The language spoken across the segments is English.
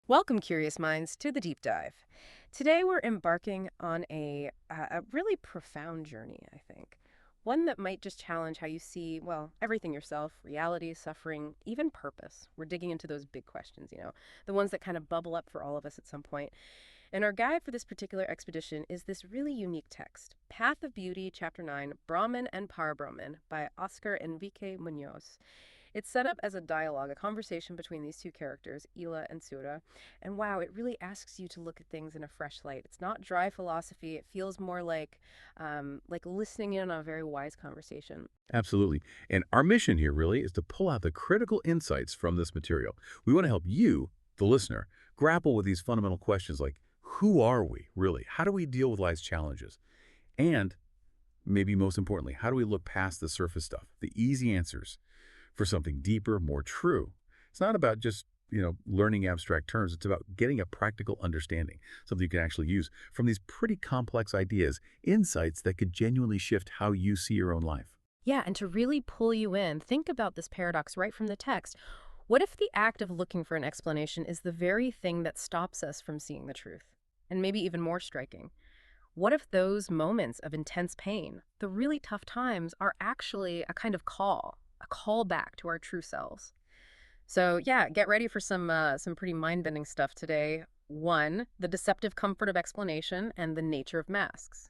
Welcome, curious minds, to the deep dive. Today we're embarking on a really profound journey, I think. One that might just challenge how you see, well, everything yourself, reality, suffering, even purpose. We're digging into those big questions, the ones that kind of bubble up for all of us at some point. And our guide for this particular expedition is this really unique text, Path of Beauty, Chapter 9, Brahman and Parabrahman by Oscar Enrique Munoz. It's set up as a dialogue, a conversation between these two characters, Ila and Sura. And wow, it really asks you to look at things in a fresh light. It's not dry philosophy. It feels more like listening in on a very wise conversation. Absolutely. And our mission here really is to pull out the critical insights from this material. We want to help you, the listener, grapple with these fundamental questions like, who are we, really? How do we deal with life's challenges? And maybe most importantly, how do we look past the surface stuff, the easy answers, for something deeper, more true? It's not about just, learning abstract terms. It's about getting a practical understanding, something you can actually use from these pretty complex ideas, insights that could genuinely shift how you see your own life. Yeah, and to really pull you in, think about this paradox right from the text. What if the act of looking for an explanation is the very thing that stops us from seeing the truth? And maybe even more striking, what if those moments of intense pain, the really tough times, are actually a kind of a call back to our true selves? So yeah, get ready for some pretty mind-bending stuff today. One, the deceptive comfort of explanation and the nature of masks.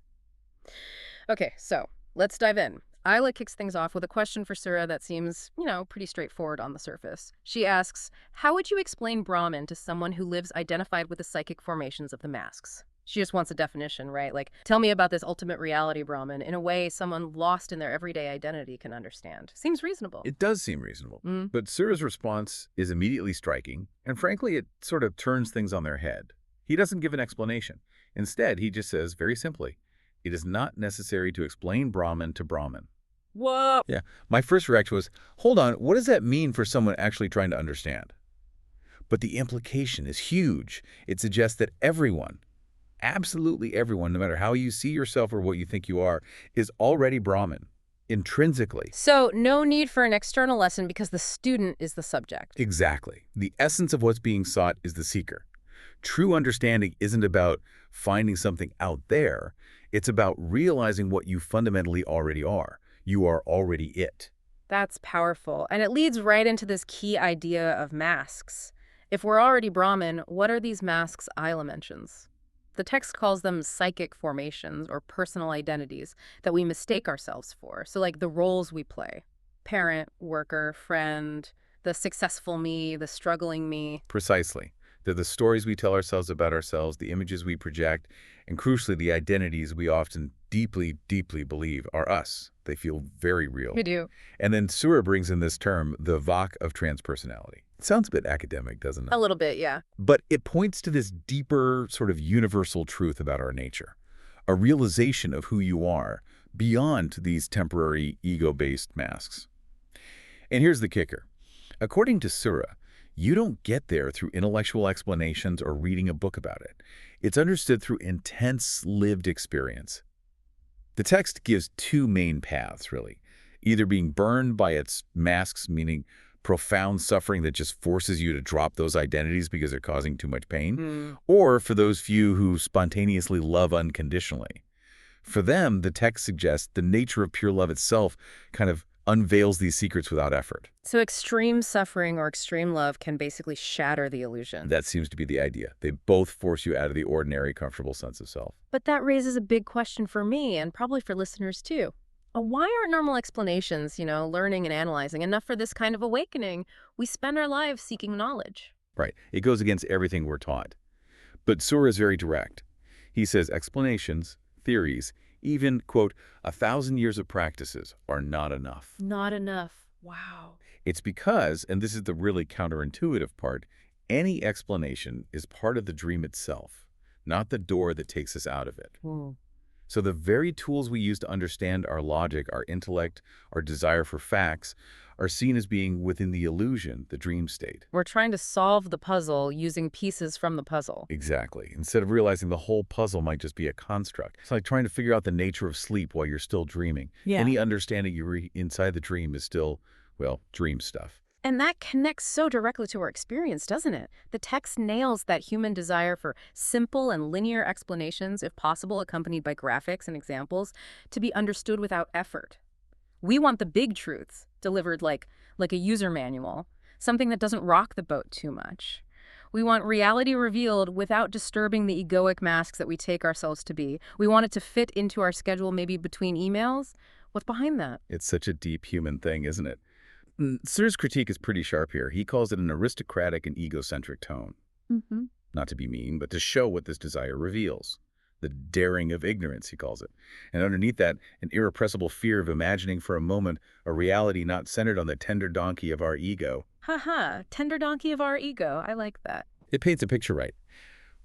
Okay, so let's dive in. Isla kicks things off with a question for Sura that seems, pretty straightforward on the surface. She asks, how would you explain Brahman to someone who lives identified with the psychic formations of the masks? She just wants a definition, right? Like, tell me about this ultimate reality, Brahman, in a way someone lost in their everyday identity can understand. Seems reasonable. It does seem reasonable. Mm. But Sura's response is immediately striking, and frankly, it sort of turns things on their head. He doesn't give an explanation. Instead, he just says, very simply, it is not necessary to explain Brahman to Brahman. Whoa! Yeah, my first reaction was, hold on, what does that mean for someone actually trying to understand? But the implication is huge. It suggests that everyone, absolutely everyone, no matter how you see yourself or what you think you are, is already Brahman, intrinsically. So, no need for an external lesson because the student is the subject. Exactly. The essence of what's being sought is the seeker. True understanding isn't about finding something out there. It's about realizing what you fundamentally already are. You are already it. That's powerful. And it leads right into this key idea of masks. If we're already Brahmin, what are these masks Isla mentions? The text calls them psychic formations or personal identities that we mistake ourselves for. So like the roles we play, parent, worker, friend, the successful me, the struggling me. Precisely. They're the stories we tell ourselves about ourselves, the images we project, and crucially, the identities we often deeply, deeply believe are us. They feel very real. We do. And then Sura brings in this term, the Vak of transpersonality. It sounds a bit academic, doesn't it? A little bit, yeah. But it points to this deeper, sort of universal truth about our nature, a realization of who you are beyond these temporary ego-based masks. And here's the kicker. According to Sura, you don't get there through intellectual explanations or reading a book about it. It's understood through intense lived experience. The text gives two main paths, really. Either being burned by its masks, meaning profound suffering that just forces you to drop those identities because they're causing too much pain, or for those few who spontaneously love unconditionally. For them, the text suggests the nature of pure love itself kind of unveils these secrets without effort. So extreme suffering or extreme love can basically shatter the illusion. That seems to be the idea. They both force you out of the ordinary, comfortable sense of self. But that raises a big question for me and probably for listeners too. Why aren't normal explanations, learning and analyzing, enough for this kind of awakening? We spend our lives seeking knowledge. Right. It goes against everything we're taught. But Sura is very direct. He says explanations, theories, even, quote, 1,000 years of practices are not enough. Not enough. Wow. It's because, and this is the really counterintuitive part, any explanation is part of the dream itself, not the door that takes us out of it. So the very tools we use to understand our logic, our intellect, our desire for facts, are seen as being within the illusion, the dream state. We're trying to solve the puzzle using pieces from the puzzle. Exactly. Instead of realizing the whole puzzle might just be a construct. It's like trying to figure out the nature of sleep while you're still dreaming. Yeah. Any understanding inside the dream is still, well, dream stuff. And that connects so directly to our experience, doesn't it? The text nails that human desire for simple and linear explanations, if possible, accompanied by graphics and examples, to be understood without effort. We want the big truths delivered like a user manual, something that doesn't rock the boat too much. We want reality revealed without disturbing the egoic masks that we take ourselves to be. We want it to fit into our schedule, maybe between emails. What's behind that? It's such a deep human thing, isn't it? Sear's critique is pretty sharp here. He calls it an aristocratic and egocentric tone. Hmm. Not to be mean, but to show what this desire reveals. The daring of ignorance, he calls it. And underneath that, an irrepressible fear of imagining for a moment a reality not centered on the tender donkey of our ego. Haha, tender donkey of our ego. I like that. It paints a picture right.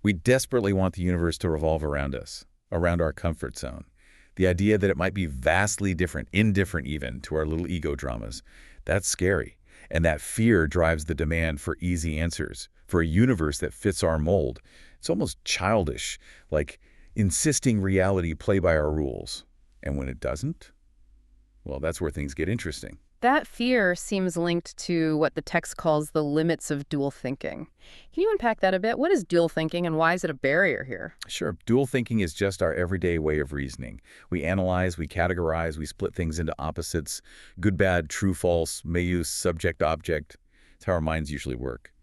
We desperately want the universe to revolve around us, around our comfort zone. The idea that it might be vastly different, indifferent even, to our little ego dramas, that's scary. And that fear drives the demand for easy answers, for a universe that fits our mold. It's almost childish, like insisting reality play by our rules. And when it doesn't, well, that's where things get interesting. That fear seems linked to what the text calls the limits of dual thinking. Can you unpack that a bit? What is dual thinking and why is it a barrier here? Sure, dual thinking is just our everyday way of reasoning. We analyze, we categorize, we split things into opposites, good, bad, true, false, may use, subject, object. It's how our minds usually work.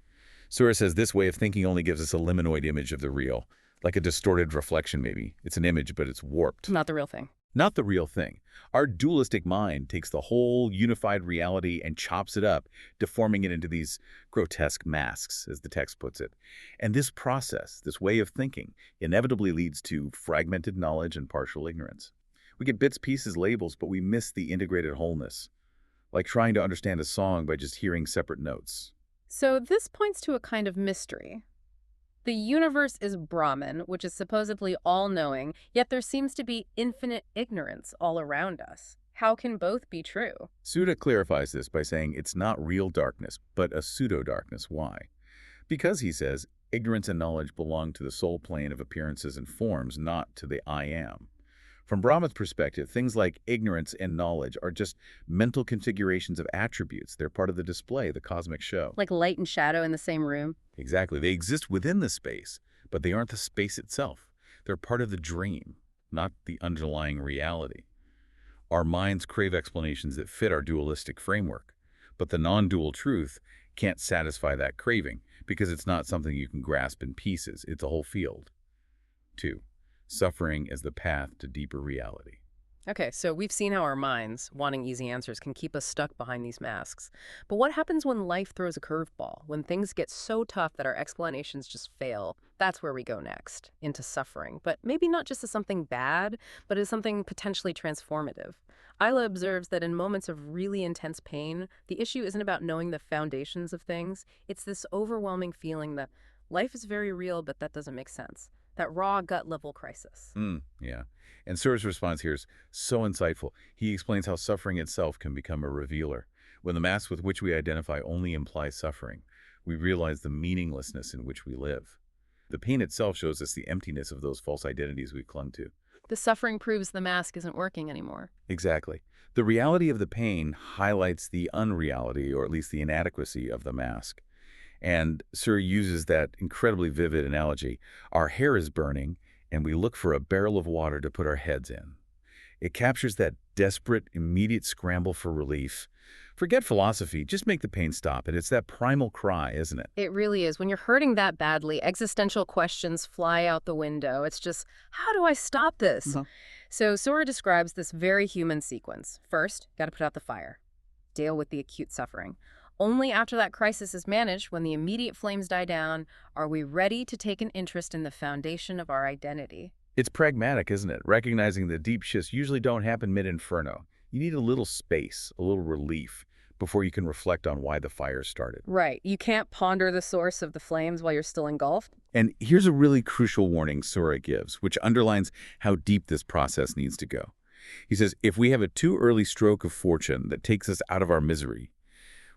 Sura says this way of thinking only gives us a liminoid image of the real, like a distorted reflection maybe. It's an image, but it's warped. Not the real thing. Not the real thing. Our dualistic mind takes the whole unified reality and chops it up, deforming it into these grotesque masks, as the text puts it. And this process, this way of thinking, inevitably leads to fragmented knowledge and partial ignorance. We get bits, pieces, labels, but we miss the integrated wholeness, like trying to understand a song by just hearing separate notes. So this points to a kind of mystery. The universe is Brahman, which is supposedly all-knowing, yet there seems to be infinite ignorance all around us. How can both be true? Suda clarifies this by saying it's not real darkness, but a pseudo-darkness. Why? Because, he says, ignorance and knowledge belong to the soul plane of appearances and forms, not to the I am. From Brahma's perspective, things like ignorance and knowledge are just mental configurations of attributes. They're part of the display, the cosmic show. Like light and shadow in the same room? Exactly. They exist within the space, but they aren't the space itself. They're part of the dream, not the underlying reality. Our minds crave explanations that fit our dualistic framework, but the non-dual truth can't satisfy that craving because it's not something you can grasp in pieces. It's a whole field. 2. Suffering as the path to deeper reality. Okay, so we've seen how our minds, wanting easy answers, can keep us stuck behind these masks. But what happens when life throws a curveball? When things get so tough that our explanations just fail? That's where we go next, into suffering. But maybe not just as something bad, but as something potentially transformative. Isla observes that in moments of really intense pain, the issue isn't about knowing the foundations of things. It's this overwhelming feeling that life is very real, but that doesn't make sense. That raw gut-level crisis. Yeah. And Sura's response here is so insightful. He explains how suffering itself can become a revealer. When the masks with which we identify only imply suffering, we realize the meaninglessness in which we live. The pain itself shows us the emptiness of those false identities we've clung to. The suffering proves the mask isn't working anymore. Exactly. The reality of the pain highlights the unreality, or at least the inadequacy, of the mask. And Sura uses that incredibly vivid analogy. Our hair is burning, and we look for a barrel of water to put our heads in. It captures that desperate, immediate scramble for relief. Forget philosophy, just make the pain stop. And it's that primal cry, isn't it? It really is. When you're hurting that badly, existential questions fly out the window. It's just, how do I stop this? So Sura describes this very human sequence. First, got to put out the fire. Deal with the acute suffering. Only after that crisis is managed, when the immediate flames die down, are we ready to take an interest in the foundation of our identity. It's pragmatic, isn't it? Recognizing that deep shifts usually don't happen mid-inferno. You need a little space, a little relief, before you can reflect on why the fire started. Right. You can't ponder the source of the flames while you're still engulfed. And here's a really crucial warning Sura gives, which underlines how deep this process needs to go. He says, if we have a too early stroke of fortune that takes us out of our misery,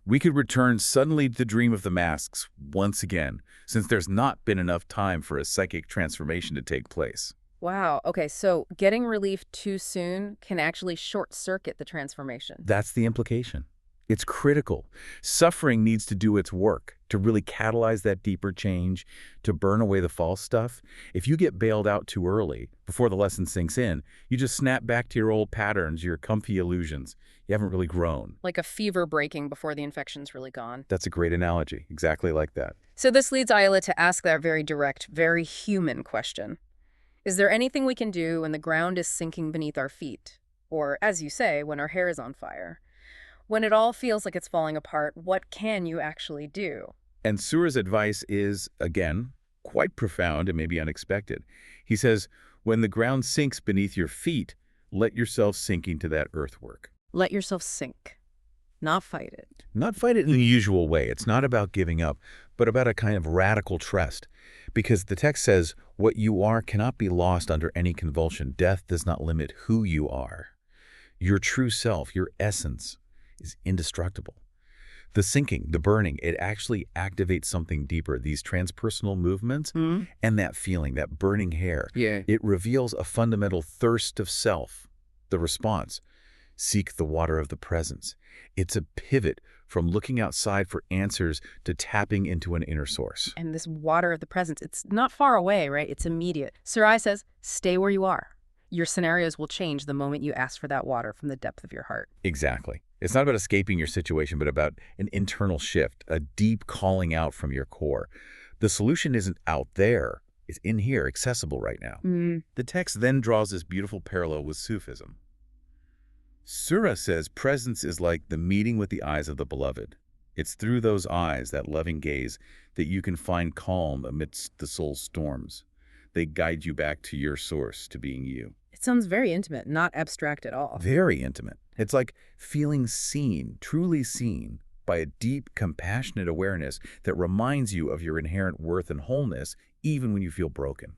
we could return suddenly to the dream of the masks once again, since there's not been enough time for a psychic transformation to take place. Wow. Okay, so getting relief too soon can actually short-circuit the transformation. That's the implication. It's critical. Suffering needs to do its work to really catalyze that deeper change, to burn away the false stuff. If you get bailed out too early, before the lesson sinks in, you just snap back to your old patterns, your comfy illusions. You haven't really grown. Like a fever breaking before the infection's really gone. That's a great analogy, exactly like that. So this leads Isla to ask that very direct, very human question. Is there anything we can do when the ground is sinking beneath our feet? Or, as you say, when our hair is on fire? When it all feels like it's falling apart, what can you actually do? And Sura's advice is, again, quite profound and maybe unexpected. He says, when the ground sinks beneath your feet, let yourself sink into that earthwork. Let yourself sink, not fight it. Not fight it in the usual way. It's not about giving up, but about a kind of radical trust. Because the text says, what you are cannot be lost under any convulsion. Death does not limit who you are. Your true self, your essence, is indestructible. The sinking, the burning, it actually activates something deeper, these transpersonal movements and that feeling, that burning hair. Yeah. It reveals a fundamental thirst of self. The response, seek the water of the presence. It's a pivot from looking outside for answers to tapping into an inner source. And this water of the presence, it's not far away, right? It's immediate. Sarai says, stay where you are. Your scenarios will change the moment you ask for that water from the depth of your heart. Exactly. It's not about escaping your situation, but about an internal shift, a deep calling out from your core. The solution isn't out there. It's in here, accessible right now. The text then draws this beautiful parallel with Sufism. Sura says presence is like the meeting with the eyes of the beloved. It's through those eyes, that loving gaze, that you can find calm amidst the soul's storms. They guide you back to your source, to being you. It sounds very intimate, not abstract at all. Very intimate. It's like feeling seen, truly seen, by a deep, compassionate awareness that reminds you of your inherent worth and wholeness, even when you feel broken.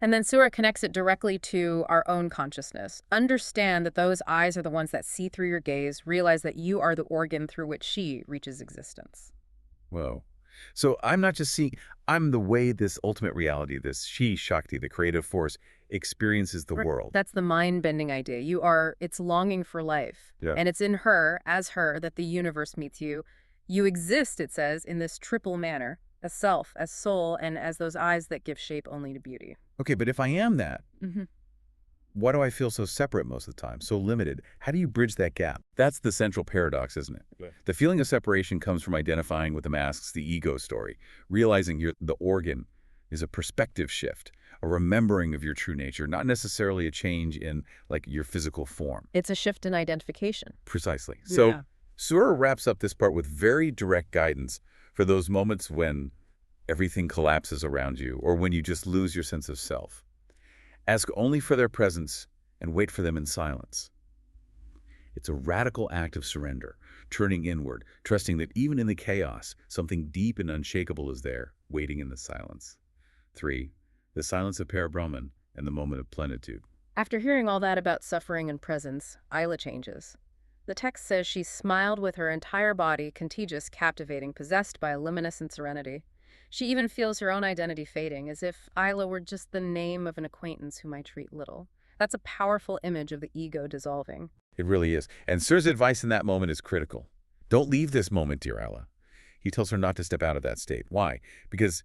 And then Surah connects it directly to our own consciousness. Understand that those eyes are the ones that see through your gaze. Realize that you are the organ through which she reaches existence. Whoa. So I'm not just seeing, I'm the way this ultimate reality, this she, Shakti, the creative force, experiences the world. That's the mind-bending idea. It's longing for life. Yeah. And it's in her, as her, that the universe meets you. You exist, it says, in this triple manner, as self, as soul, and as those eyes that give shape only to beauty. Okay, but if I am that, why do I feel so separate most of the time, so limited? How do you bridge that gap? That's the central paradox, isn't it? Right. The feeling of separation comes from identifying with the masks, the ego story, realizing the organ is a perspective shift, a remembering of your true nature, not necessarily a change in like your physical form. It's a shift in identification. Precisely. So Yeah. Surah wraps up this part with very direct guidance for those moments when everything collapses around you or when you just lose your sense of self. Ask only for their presence and wait for them in silence. It's a radical act of surrender, turning inward, trusting that even in the chaos, something deep and unshakable is there, waiting in the silence. 3. The silence of Parabrahman and the moment of plenitude. After hearing all that about suffering and presence, Isla changes. The text says she smiled with her entire body, contagious, captivating, possessed by a luminescent serenity. She even feels her own identity fading, as if Isla were just the name of an acquaintance whom I treat little. That's a powerful image of the ego dissolving. It really is. And Sur's advice in that moment is critical. Don't leave this moment, dear Isla. He tells her not to step out of that state. Why? Because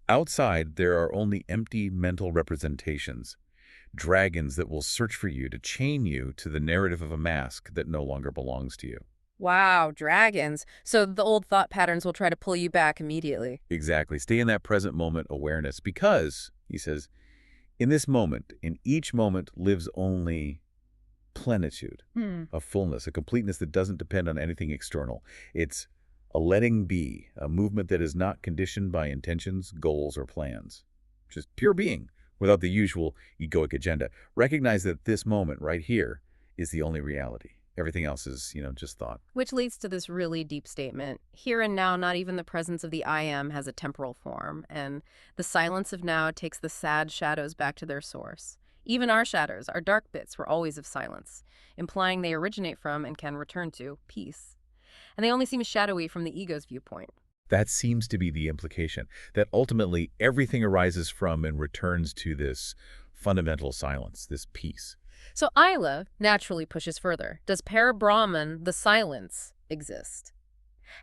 outside there are only empty mental representations, dragons that will search for you to chain you to the narrative of a mask that no longer belongs to you. Wow, dragons. So the old thought patterns will try to pull you back immediately. Exactly. Stay in that present moment awareness because, he says, in this moment, in each moment lives only plenitude, a fullness, a completeness that doesn't depend on anything external. It's a letting be, a movement that is not conditioned by intentions, goals, or plans. Just pure being, without the usual egoic agenda. Recognize that this moment right here is the only reality. Everything else is, just thought. Which leads to this really deep statement. Here and now, not even the presence of the I am has a temporal form, and the silence of now takes the sad shadows back to their source. Even our shadows, our dark bits, were always of silence, implying they originate from and can return to peace. And they only seem shadowy from the ego's viewpoint. That seems to be the implication, that ultimately everything arises from and returns to this fundamental silence, this peace. So Isla naturally pushes further. Does Parabrahman, the silence, exist.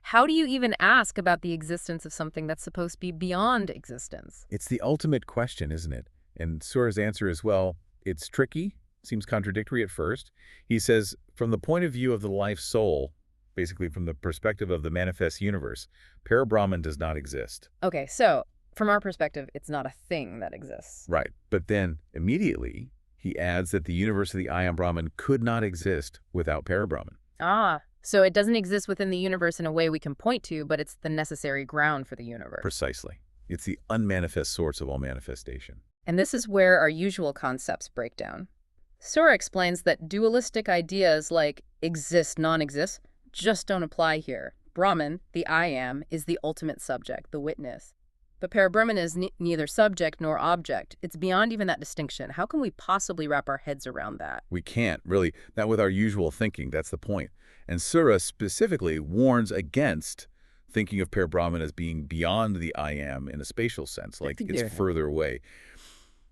How do you even ask about the existence of something that's supposed to be beyond existence? It's the ultimate question, isn't it? And Sura's answer is, well, it's tricky, seems contradictory at first. He says, from the point of view of the life soul, basically from the perspective of the manifest universe, Parabrahman does not exist. Okay, so from our perspective, it's not a thing that exists. Right. But then immediately he adds that the universe of the I Am Brahman could not exist without Parabrahman. Ah, so it doesn't exist within the universe in a way we can point to, but it's the necessary ground for the universe. Precisely. It's the unmanifest source of all manifestation. And this is where our usual concepts break down. Sora explains that dualistic ideas like exist, non-exist, just don't apply here. Brahman, the I Am, is the ultimate subject, the witness. But Parabrahman is neither subject nor object. It's beyond even that distinction. How can we possibly wrap our heads around that? We can't, really, not with our usual thinking. That's the point. And Sura specifically warns against thinking of Parabrahman as being beyond the I Am in a spatial sense, like it's further away.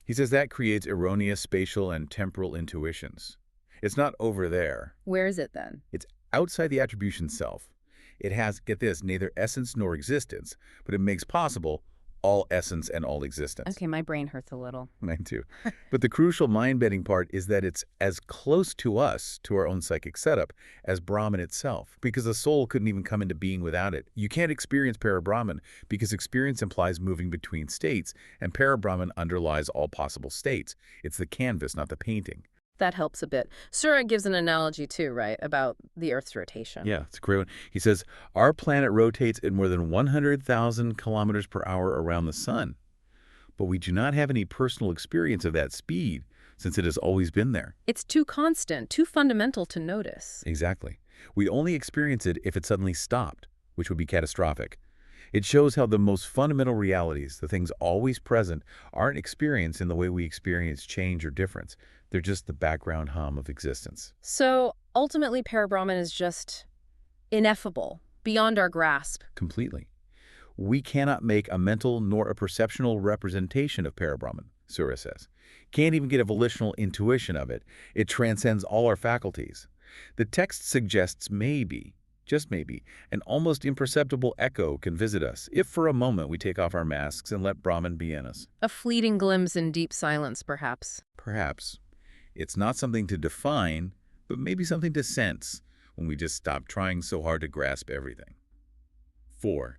He says that creates erroneous spatial and temporal intuitions. It's not over there. Where is it then? It's outside the attribution self. It has, get this, neither essence nor existence, but it makes possible all essence and all existence. Okay, my brain hurts a little. Mine too. But the crucial mind-bending part is that it's as close to us, to our own psychic setup, as Brahman itself, because the soul couldn't even come into being without it. You can't experience Parabrahman because experience implies moving between states, and Parabrahman underlies all possible states. It's the canvas, not the painting. That helps a bit. Sura gives an analogy too, right, about the Earth's rotation. Yeah, it's a great one. He says, our planet rotates at more than 100,000 kilometers per hour around the sun, but we do not have any personal experience of that speed since it has always been there. It's too constant, too fundamental to notice. Exactly. We only experience it if it suddenly stopped, which would be catastrophic. It shows how the most fundamental realities, the things always present, aren't experienced in the way we experience change or difference. They're just the background hum of existence. So ultimately, Parabrahman is just ineffable, beyond our grasp. Completely. We cannot make a mental nor a perceptual representation of Parabrahman, Sura says. Can't even get a volitional intuition of it. It transcends all our faculties. The text suggests maybe, just maybe, an almost imperceptible echo can visit us if for a moment we take off our masks and let Brahman be in us. A fleeting glimpse in deep silence, perhaps. Perhaps. It's not something to define, but maybe something to sense when we just stop trying so hard to grasp everything. 4.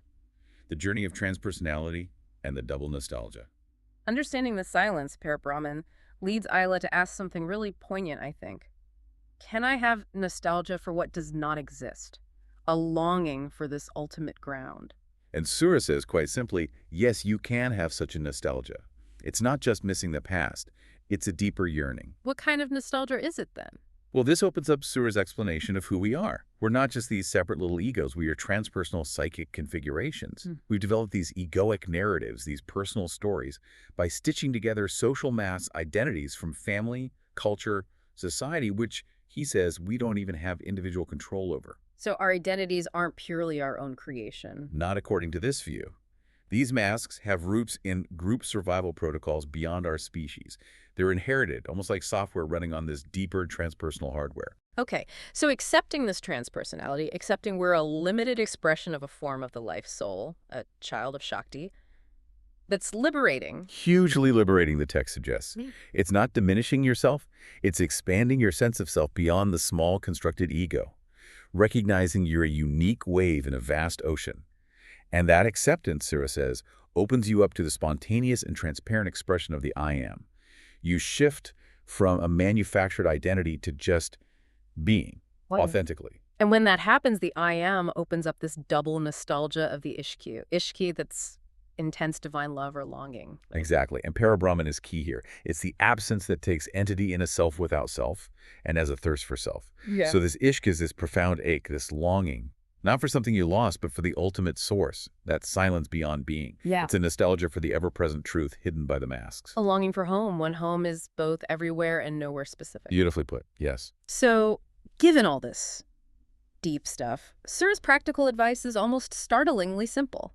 The journey of transpersonality and the double nostalgia. Understanding the silence, Parabrahman, leads Isla to ask something really poignant, I think. Can I have nostalgia for what does not exist? A longing for this ultimate ground. And Sura says quite simply, yes, you can have such a nostalgia. It's not just missing the past. It's a deeper yearning. What kind of nostalgia is it then? Well, this opens up Sura's explanation of who we are. We're not just these separate little egos. We are transpersonal psychic configurations. We've developed these egoic narratives, these personal stories, by stitching together social mass identities from family, culture, society, which he says we don't even have individual control over. So our identities aren't purely our own creation. Not according to this view. These masks have roots in group survival protocols beyond our species. They're inherited, almost like software running on this deeper transpersonal hardware. Okay, so accepting this transpersonality, accepting we're a limited expression of a form of the life soul, a child of Shakti, that's liberating. Hugely liberating, the text suggests. It's not diminishing yourself, it's expanding your sense of self beyond the small constructed ego, recognizing you're a unique wave in a vast ocean. And that acceptance, Sura says, opens you up to the spontaneous and transparent expression of the I Am. You shift from a manufactured identity to just being, authentically. And when that happens, the I Am opens up this double nostalgia of the Ishq. Ishq that's intense divine love or longing. Exactly. And Parabrahman is key here. It's the absence that takes entity in a self without self and as a thirst for self. Yeah. So this Ishq is this profound ache, this longing, not for something you lost, but for the ultimate source, that silence beyond being. Yeah. It's a nostalgia for the ever-present truth hidden by the masks. A longing for home, when home is both everywhere and nowhere specific. Beautifully put, yes. So, given all this deep stuff, Sura's practical advice is almost startlingly simple.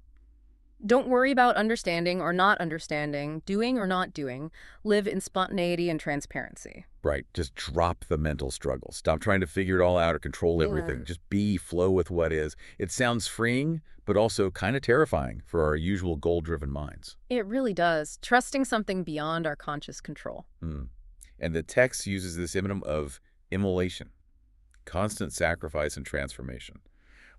Don't worry about understanding or not understanding, doing or not doing. Live in spontaneity and transparency. Right. Just drop the mental struggle. Stop trying to figure it all out or control Yeah. everything. Just be, flow with what is. It sounds freeing, but also kind of terrifying for our usual goal-driven minds. It really does. Trusting something beyond our conscious control. Hmm. And the text uses this idiom of immolation, constant sacrifice and transformation.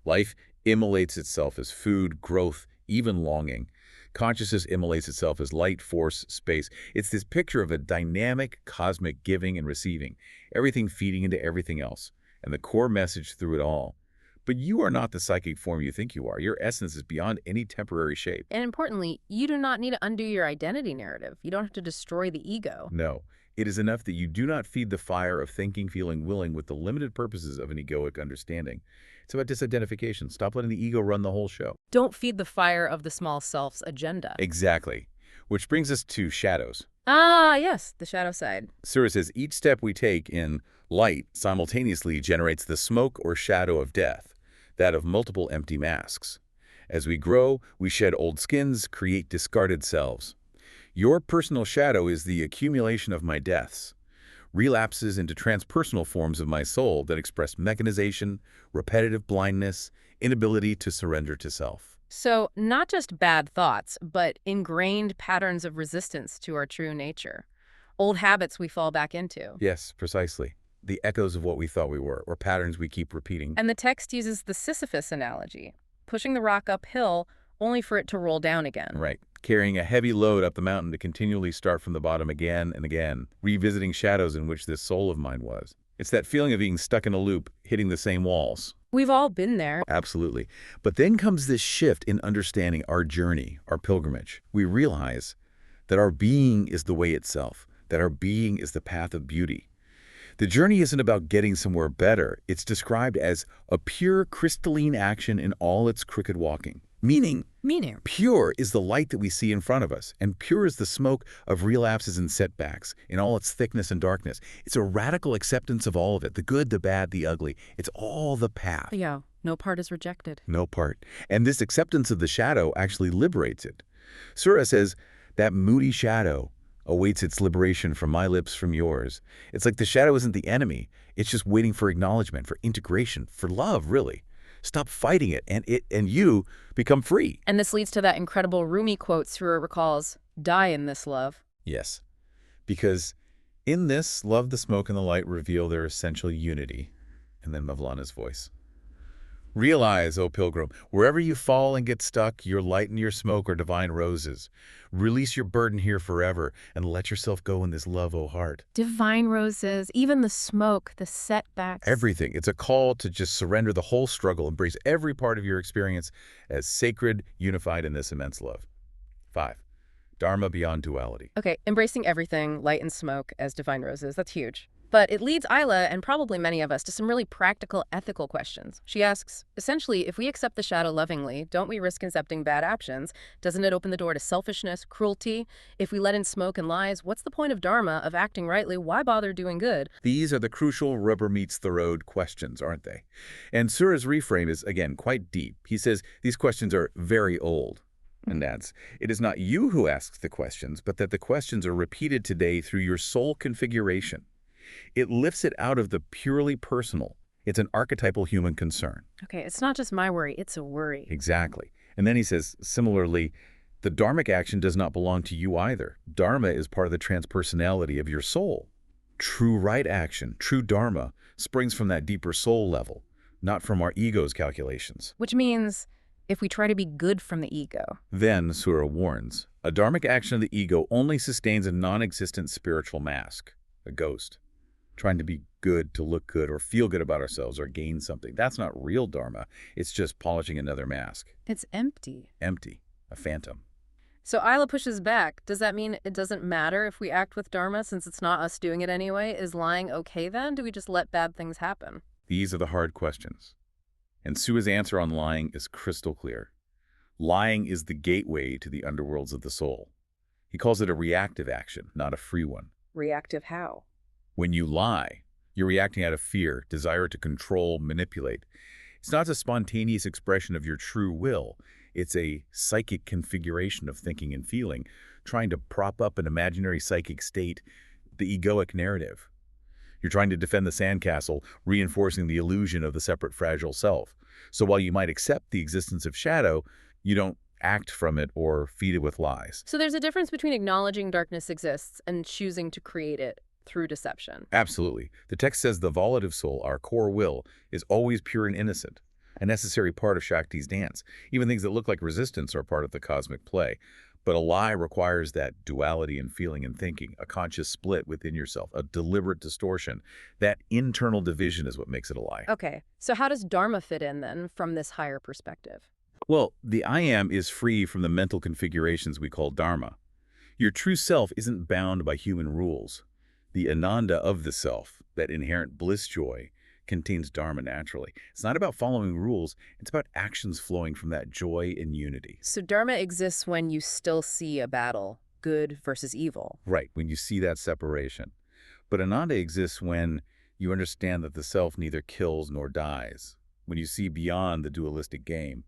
Life immolates itself as food, growth, even longing. Consciousness immolates itself as light, force, space. It's this picture of a dynamic, cosmic giving and receiving, everything feeding into everything else, and the core message through it all. But you are not the psychic form you think you are. Your essence is beyond any temporary shape. And importantly, you do not need to undo your identity narrative. You don't have to destroy the ego. No, it is enough that you do not feed the fire of thinking, feeling, willing with the limited purposes of an egoic understanding. It's about disidentification. Stop letting the ego run the whole show. Don't feed the fire of the small self's agenda. Exactly. Which brings us to shadows. Ah, yes, the shadow side. Surah says each step we take in light simultaneously generates the smoke or shadow of death, that of multiple empty masks. As we grow, we shed old skins, create discarded selves. Your personal shadow is the accumulation of my deaths, relapses into transpersonal forms of my soul that express mechanization, repetitive blindness, inability to surrender to self. So, not just bad thoughts, but ingrained patterns of resistance to our true nature. Old habits we fall back into. Yes, precisely. The echoes of what we thought we were, or patterns we keep repeating. And the text uses the Sisyphus analogy, pushing the rock uphill only for it to roll down again. Right. Carrying a heavy load up the mountain to continually start from the bottom again and again, revisiting shadows in which this soul of mine was. It's that feeling of being stuck in a loop, hitting the same walls. We've all been there. Absolutely. But then comes this shift in understanding our journey, our pilgrimage. We realize that our being is the way itself, that our being is the path of beauty. The journey isn't about getting somewhere better. It's described as a pure crystalline action in all its crooked walking. Meaning, pure is the light that we see in front of us, and pure is the smoke of relapses and setbacks in all its thickness and darkness. It's a radical acceptance of all of it, the good, the bad, the ugly. It's all the path. Yeah, no part is rejected. No part. And this acceptance of the shadow actually liberates it. Surah says, that moody shadow awaits its liberation from my lips, from yours. It's like the shadow isn't the enemy. It's just waiting for acknowledgement, for integration, for love, really. Stop fighting it, and you become free. And this leads to that incredible Rumi quote Surah recalls, die in this love. Yes, because in this, love, the smoke, and the light reveal their essential unity. And then Mavlana's voice. Realize, O pilgrim, wherever you fall and get stuck, your light and your smoke are divine roses. Release your burden here forever and let yourself go in this love, O heart. Divine roses, even the smoke, the setbacks. Everything. It's a call to just surrender the whole struggle, embrace every part of your experience as sacred, unified in this immense love. 5. Dharma beyond duality. Okay, embracing everything, light and smoke, as divine roses, that's huge. But it leads Isla, and probably many of us, to some really practical ethical questions. She asks, essentially, if we accept the shadow lovingly, don't we risk accepting bad actions? Doesn't it open the door to selfishness, cruelty? If we let in smoke and lies, what's the point of dharma, of acting rightly? Why bother doing good? These are the crucial rubber meets the road questions, aren't they? And Surah's reframe is, again, quite deep. He says these questions are very old. And adds, it is not you who asks the questions, but that the questions are repeated today through your soul configuration. It lifts it out of the purely personal. It's an archetypal human concern. Okay, it's not just my worry, it's a worry. Exactly. And then he says, similarly, the dharmic action does not belong to you either. Dharma is part of the transpersonality of your soul. True right action, true dharma, springs from that deeper soul level, not from our ego's calculations. Which means if we try to be good from the ego. Then, Surah warns, a dharmic action of the ego only sustains a non-existent spiritual mask, a ghost. Trying to be good to look good or feel good about ourselves or gain something. That's not real dharma. It's just polishing another mask. It's empty. Empty. A phantom. So Isla pushes back. Does that mean it doesn't matter if we act with dharma since it's not us doing it anyway? Is lying okay then? Do we just let bad things happen? These are the hard questions. And Sua's answer on lying is crystal clear. Lying is the gateway to the underworlds of the soul. He calls it a reactive action, not a free one. Reactive how? When you lie, you're reacting out of fear, desire to control, manipulate. It's not a spontaneous expression of your true will. It's a psychic configuration of thinking and feeling, trying to prop up an imaginary psychic state, the egoic narrative. You're trying to defend the sandcastle, reinforcing the illusion of the separate fragile self. So while you might accept the existence of shadow, you don't act from it or feed it with lies. So there's a difference between acknowledging darkness exists and choosing to create it through deception. Absolutely. The text says the volitive soul, our core will, is always pure and innocent, a necessary part of Shakti's dance. Even things that look like resistance are part of the cosmic play. But a lie requires that duality in feeling and thinking, a conscious split within yourself, a deliberate distortion. That internal division is what makes it a lie. Okay, so how does Dharma fit in then from this higher perspective? Well, the I am is free from the mental configurations we call dharma. Your true self isn't bound by human rules. The ananda of the self, that inherent bliss joy, contains dharma naturally. It's not about following rules, it's about actions flowing from that joy and unity. So Dharma exists when you still see a battle, good versus evil. Right, when you see that separation. But ananda exists when you understand that the self neither kills nor dies. When you see beyond the dualistic game.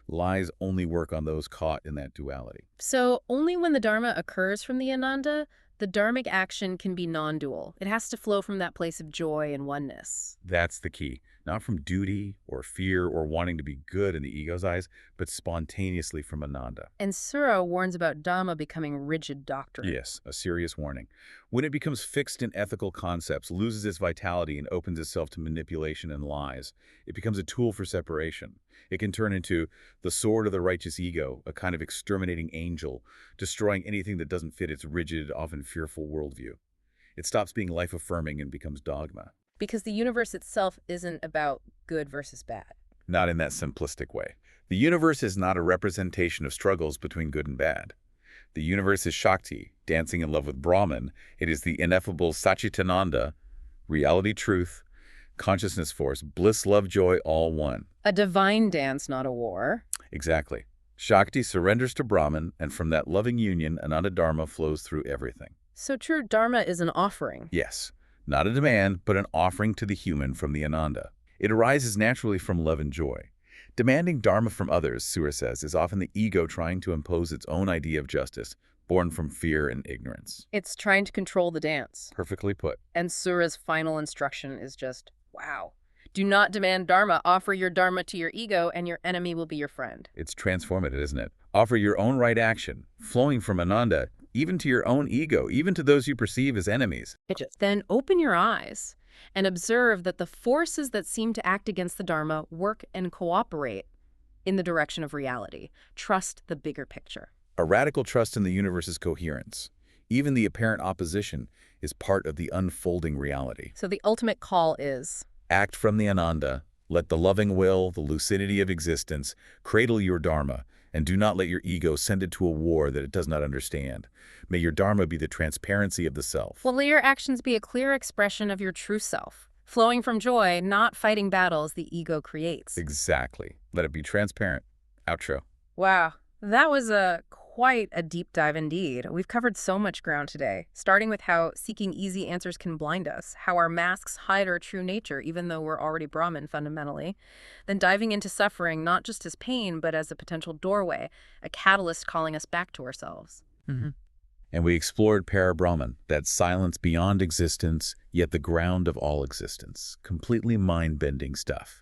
Lies only work on those caught in that duality. So only when the Dharma occurs from the Ananda, the dharmic action can be non-dual. It has to flow from that place of joy and oneness. That's the key. Not from duty or fear or wanting to be good in the ego's eyes, but spontaneously from Ananda. And Sura warns about Dhamma becoming rigid doctrine. Yes, a serious warning. When it becomes fixed in ethical concepts, loses its vitality and opens itself to manipulation and lies, it becomes a tool for separation. It can turn into the sword of the righteous ego, a kind of exterminating angel, destroying anything that doesn't fit its rigid, often fearful worldview. It stops being life-affirming and becomes dogma. Because the universe itself isn't about good versus bad. Not in that simplistic way. The universe is not a representation of struggles between good and bad. The universe is Shakti, dancing in love with Brahman. It is the ineffable Satchitananda, reality truth, consciousness force, bliss, love, joy, all one. A divine dance, not a war. Exactly. Shakti surrenders to Brahman, and from that loving union, Ananda Dharma flows through everything. So true, Dharma is an offering. Yes, not a demand, but an offering to the human from the Ananda. It arises naturally from love and joy. Demanding dharma from others, Sura says, is often the ego trying to impose its own idea of justice, born from fear and ignorance. It's trying to control the dance. Perfectly put. And Sura's final instruction is just, wow. Do not demand dharma. Offer your dharma to your ego, and your enemy will be your friend. It's transformative, isn't it? Offer your own right action, flowing from Ananda, even to your own ego, even to those you perceive as enemies. Then open your eyes and observe that the forces that seem to act against the Dharma work and cooperate in the direction of reality. Trust the bigger picture. A radical trust in the universe's coherence. Even the apparent opposition is part of the unfolding reality. So the ultimate call is, act from the Ananda, let the loving will, the lucidity of existence, cradle your Dharma, and do not let your ego send it to a war that it does not understand. May your Dharma be the transparency of the self. well, let your actions be a clear expression of your true self, flowing from joy, not fighting battles the ego creates. Exactly. Let it be transparent. Outro. Wow, that was quite a deep dive indeed. We've covered so much ground today, starting with how seeking easy answers can blind us, how our masks hide our true nature even though we're already Brahman fundamentally, then diving into suffering not just as pain but as a potential doorway, a catalyst calling us back to ourselves. And we explored Parabrahman, that silence beyond existence, yet the ground of all existence. Completely mind-bending stuff.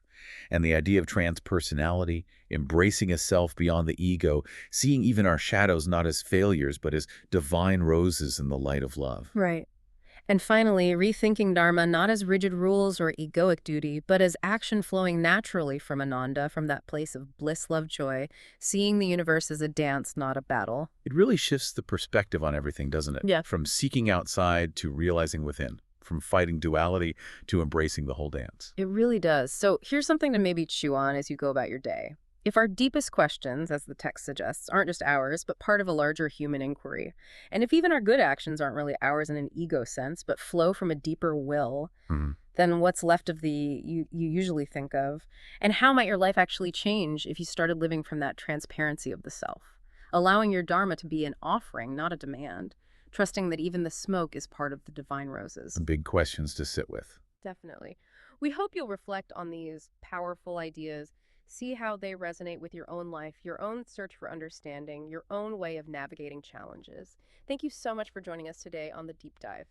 And the idea of transpersonality, embracing a self beyond the ego, seeing even our shadows not as failures, but as divine roses in the light of love. Right. And finally, rethinking Dharma not as rigid rules or egoic duty, but as action flowing naturally from Ananda, from that place of bliss, love, joy, seeing the universe as a dance, not a battle. It really shifts the perspective on everything, doesn't it? Yeah. From seeking outside to realizing within. From fighting duality to embracing the whole dance. It really does. So here's something to maybe chew on as you go about your day. If our deepest questions, as the text suggests, aren't just ours, but part of a larger human inquiry, and if even our good actions aren't really ours in an ego sense, but flow from a deeper will, then what's left of the you usually think of? And how might your life actually change if you started living from that transparency of the self, allowing your Dharma to be an offering, not a demand, trusting that even the smoke is part of the divine roses? Big questions to sit with. Definitely. We hope you'll reflect on these powerful ideas, See how they resonate with your own life, your own search for understanding, your own way of navigating challenges. Thank you so much for joining us today on the deep dive.